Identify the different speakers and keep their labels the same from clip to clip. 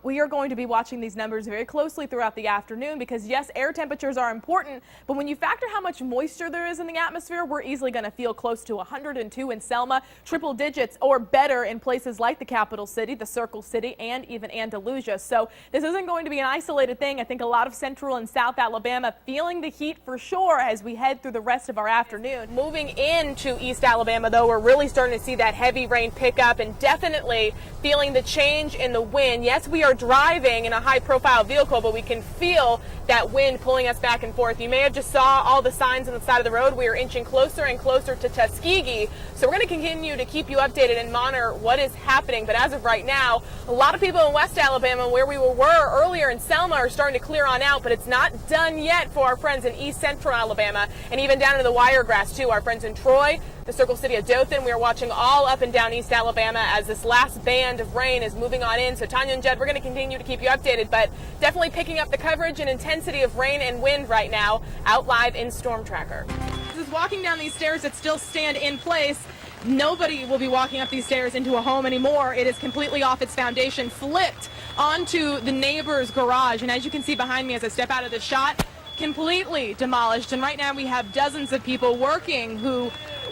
Speaker 1: We are going to be watching these numbers very closely throughout the afternoon because, yes, air temperatures are important, but when you factor how much moisture there is in the atmosphere, we're easily going to feel close to 102 in Selma, triple digits or better in places like the capital city, the Circle City, and even Andalusia. So this isn't going to be an isolated thing. I think a lot of central and south Alabama feeling the heat for sure as we head through the rest of our afternoon. Moving into East Alabama, though, we're really starting to see that heavy rain pick up and definitely feeling the change in the wind. Yes, we are driving in a high-profile vehicle, but we can feel that wind pulling us back and forth. You may have just saw all the signs on the side of the road. We are inching closer and closer to Tuskegee, so we're going to continue to keep you updated and monitor what is happening. But as of right now, a lot of people in West Alabama, where we were earlier in Selma, are starting to clear on out, but it's not done yet for our friends in East Central Alabama and even down into the Wiregrass, too. Our friends in Troy, the Circle City of Dothan, we are watching all up and down East Alabama as this last band of rain is moving on in. So Tanya and Jed, we're going to continue to keep you updated, but definitely picking up the coverage and intensity of rain and wind right now out live in Storm Tracker. This is walking down these stairs that still stand in place. Nobody will be walking up these stairs into a home anymore. It is completely off its foundation, flipped onto the neighbor's garage. And as you can see behind me as I step out of the shot, completely demolished. And right now we have dozens of people working who,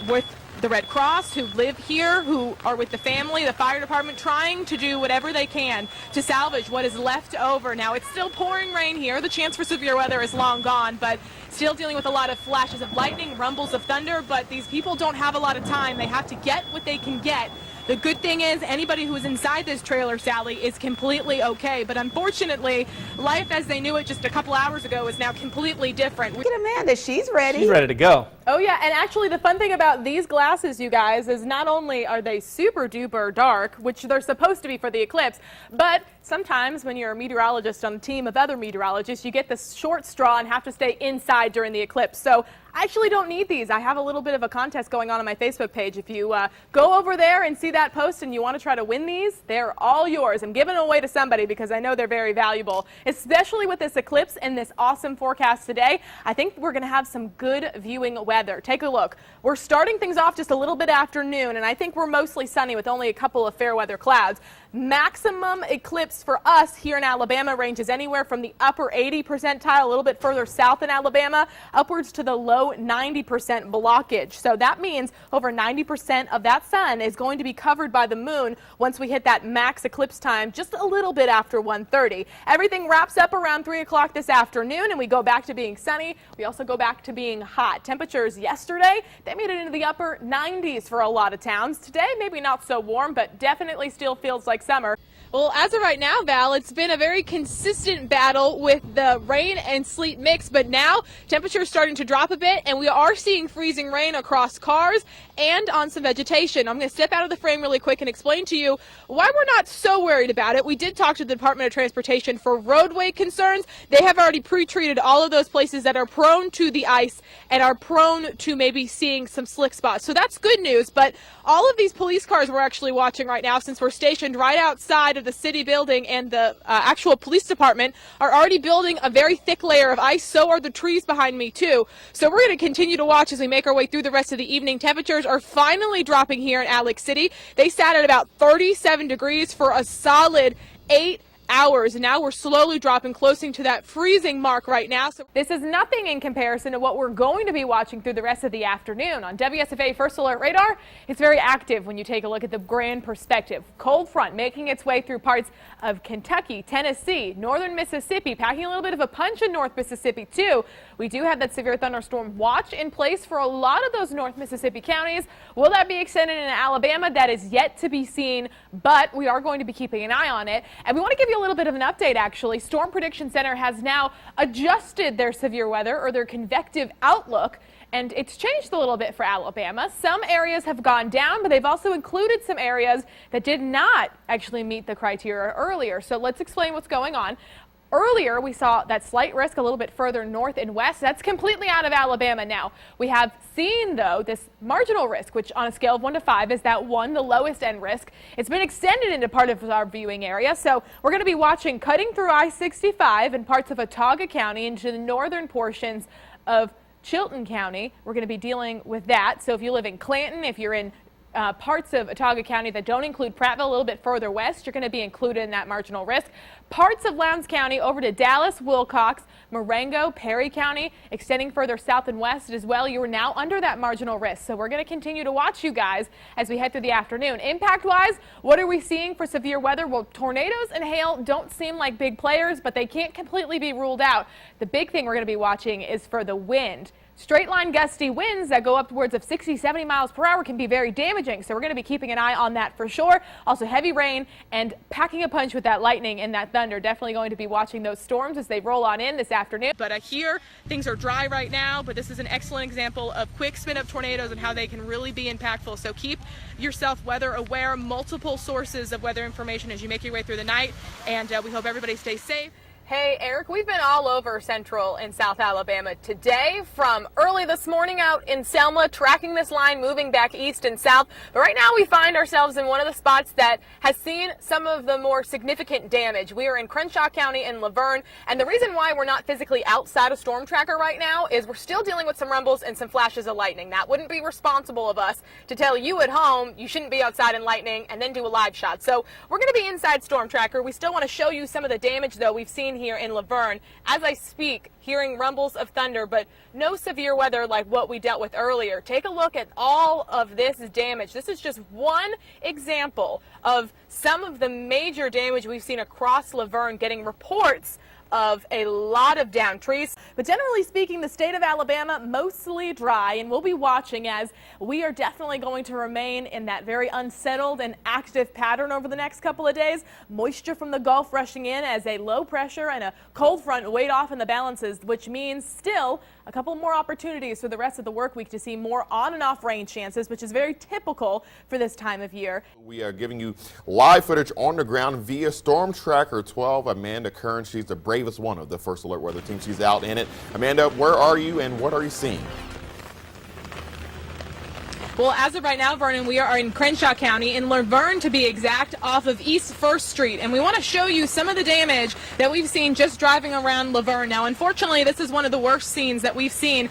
Speaker 1: with the Red Cross, who live here, who are with the family, the fire department, trying to do whatever they can to salvage what is left over. Now, it's still pouring rain here. The chance for severe weather is long gone, but still dealing with a lot of flashes of lightning, rumbles of thunder, but these people don't have a lot of time. They have to get what they can get. The good thing is anybody who is inside this trailer, Sally, is completely okay. But unfortunately, life as they knew it just a couple hours ago is now completely different.
Speaker 2: Look at Amanda. She's ready.
Speaker 3: She's ready to go.
Speaker 1: Oh, yeah. And actually, the fun thing about these glasses, you guys, is not only are they super duper dark, which they're supposed to be for the eclipse, but sometimes when you're a meteorologist on a team of other meteorologists, you get the short straw and have to stay inside during the eclipse. So I actually don't need these. I have a little bit of a contest going on my Facebook page. If you go over there and see that post and you want to try to win these, they're all yours. I'm giving them away to somebody because I know they're very valuable, especially with this eclipse and this awesome forecast today. I think we're going to have some good viewing weather. Take a look. We're starting things off just a little bit after noon, and I think we're mostly sunny with only a couple of fair weather clouds. Maximum eclipse for us here in Alabama ranges anywhere from the upper 80 percentile, a little bit further south in Alabama, upwards to the low 90% blockage. So that means over 90% of that sun is going to be covered by the moon once we hit that max eclipse time just a little bit after 1:30. Everything wraps up around 3 o'clock this afternoon, and we go back to being sunny. We also go back to being hot. Temperatures yesterday, they made it into the upper 90s for a lot of towns. Today, maybe not so warm, but definitely still feels like summer. Well, as of right now, Val, it's been a very consistent battle with the rain and sleet mix, but now temperatures starting to drop a bit, and we are seeing freezing rain across cars and on some vegetation. I'm going to step out of the frame really quick and explain to you why we're not so worried about it. We did talk to the Department of Transportation for roadway concerns. They have already pre-treated all of those places that are prone to the ice and are prone to maybe seeing some slick spots. So that's good news, but all of these police cars we're actually watching right now, since we're stationed right outside of the city building and the actual police department, are already building a very thick layer of ice. So are the trees behind me too. So we're going to continue to watch as we make our way through the rest of the evening. Temperatures are finally dropping here in Alex City. They sat at about 37 degrees for a solid 8 hours, and now we're slowly dropping closing to that freezing mark right now. So this is nothing in comparison to what we're going to be watching through the rest of the afternoon. On WSFA First Alert Radar, it's very active when you take a look at the grand perspective. Cold front making its way through parts of Kentucky, Tennessee, northern Mississippi, packing a little bit of a punch in North Mississippi too. We do have that severe thunderstorm watch in place for a lot of those North Mississippi counties. Will that be extended in Alabama? That is yet to be seen, but we are going to be keeping an eye on it. And we want to give you a little bit of an update, actually. Storm Prediction Center has now adjusted their severe weather or their convective outlook, and it's changed a little bit for Alabama. Some areas have gone down, but they've also included some areas that did not actually meet the criteria earlier. So let's explain what's going on. Earlier, we saw that slight risk a little bit further north and west. That's completely out of Alabama now. We have seen, though, this marginal risk, which on a scale of 1 to 5 is that 1, the lowest end risk. It's been extended into part of our viewing area. So we're going to be watching cutting through I-65 and parts of Watauga County into the northern portions of Chilton County. We're going to be dealing with that. So if you live in Clanton, if you're in parts of Otago County that don't include Prattville, a little bit further west, you're going to be included in that marginal risk. Parts of Lowndes County over to Dallas, Wilcox, Marengo, Perry County, extending further south and west as well. You are now under that marginal risk. So we're going to continue to watch you guys as we head through the afternoon. Impact-wise, what are we seeing for severe weather? Well, tornadoes and hail don't seem like big players, but they can't completely be ruled out. The big thing we're going to be watching is for the wind. Straight line gusty winds that go upwards of 60, 70 miles per hour can be very damaging. So we're going to be keeping an eye on that for sure. Also heavy rain and packing a punch with that lightning and that thunder. Definitely going to be watching those storms as they roll on in this afternoon. But here things are dry right now, but this is an excellent example of quick spin up tornadoes and how they can really be impactful. So keep yourself weather aware, multiple sources of weather information as you make your way through the night. And we hope everybody stays safe. Hey, Eric, we've been all over Central and South Alabama today, from early this morning out in Selma, tracking this line, moving back east and south. But right now we find ourselves in one of the spots that has seen some of the more significant damage. We are in Crenshaw County in Laverne, and the reason why we're not physically outside of Storm Tracker right now is we're still dealing with some rumbles and some flashes of lightning. That wouldn't be responsible of us to tell you at home you shouldn't be outside in lightning and then do a live shot. So we're going to be inside Storm Tracker. We still want to show you some of the damage, though, we've seen here in Laverne. As I speak, hearing rumbles of thunder, but no severe weather like what we dealt with earlier. Take a look at all of this damage. This is just one example of some of the major damage we've seen across Laverne, getting reports of a lot of downed trees. But generally speaking, the state of Alabama mostly dry, and we'll be watching as we are definitely going to remain in that very unsettled and active pattern over the next couple of days. Moisture from the Gulf rushing in as a low pressure and a cold front weighed off in the balances, which means still a couple more opportunities for the rest of the work week to see more on and off rain chances, which is very typical for this time of year.
Speaker 2: We are giving you live footage on the ground via Storm Tracker 12. Amanda Curran, she's the bravest one of the First Alert Weather team. She's out in it. Amanda, where are you and what are you seeing?
Speaker 1: Well, as of right now, Vernon, we are in Crenshaw County, in Laverne to be exact, off of East 1st Street. And we want to show you some of the damage that we've seen just driving around Laverne. Now, unfortunately, this is one of the worst scenes that we've seen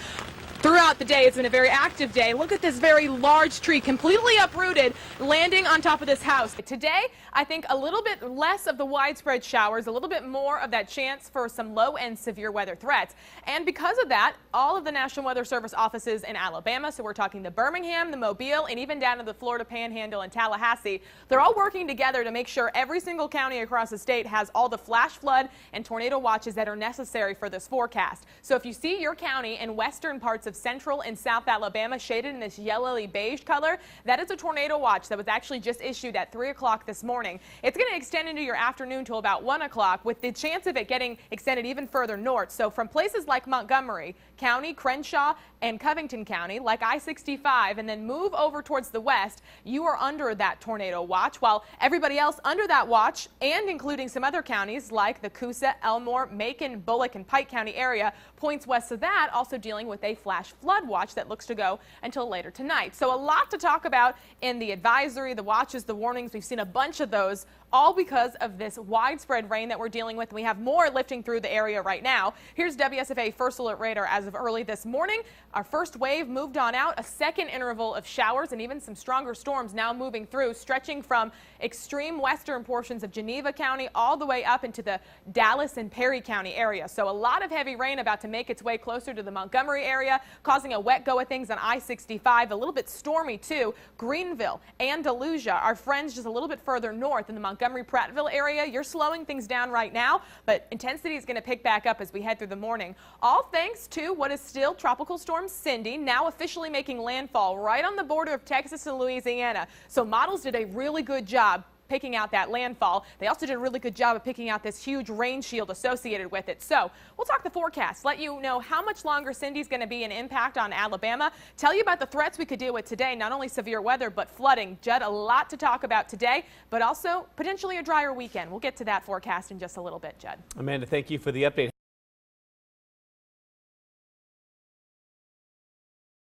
Speaker 1: throughout the day. It's been a very active day. Look at this very large tree completely uprooted, landing on top of this house. Today, I think a little bit less of the widespread showers, a little bit more of that chance for some low and severe weather threats. And because of that, all of the National Weather Service offices in Alabama, so we're talking the Birmingham, the Mobile, and even down to the Florida Panhandle and Tallahassee, they're all working together to make sure every single county across the state has all the flash flood and tornado watches that are necessary for this forecast. So if you see your county in western parts of Central and South Alabama shaded in this yellowy beige color, that is a tornado watch that was actually just issued at 3 o'clock this morning. It's going to extend into your afternoon till about 1 o'clock, with the chance of it getting extended even further north. So from places like Montgomery County, Crenshaw, and Covington County, like I-65, and then move over towards the west, you are under that tornado watch, while everybody else under that watch, and including some other counties like the Coosa, Elmore, Macon, Bullock, and Pike County area, points west of that, also dealing with a flash flood watch that looks to go until later tonight. So a lot to talk about in the advisory, the watches, the warnings. We've seen a bunch of those, all because of this widespread rain that we're dealing with. We have more lifting through the area right now. Here's WSFA First Alert Radar as of early this morning. Our first wave moved on out, a second interval of showers and even some stronger storms now moving through, stretching from extreme western portions of Geneva County all the way up into the Dallas and Perry County area. So a lot of heavy rain about to make its way closer to the Montgomery area, causing a wet go of things on I-65, a little bit stormy too. Greenville, Andalusia, our friends just a little bit further north in the Montgomery-Prattville area, you're slowing things down right now, but intensity is going to pick back up as we head through the morning. All thanks to what is still Tropical Storm Cindy, now officially making landfall right on the border of Texas and Louisiana. So models did a really good job picking out that landfall. They also did a really good job of picking out this huge rain shield associated with it. So we'll talk the forecast, let you know how much longer Cindy's going to be an impact on Alabama, tell you about the threats we could deal with today, not only severe weather, but flooding. Judd, a lot to talk about today, but also potentially a drier weekend. We'll get to that forecast in just a little bit, Judd.
Speaker 3: Amanda, thank you for the update.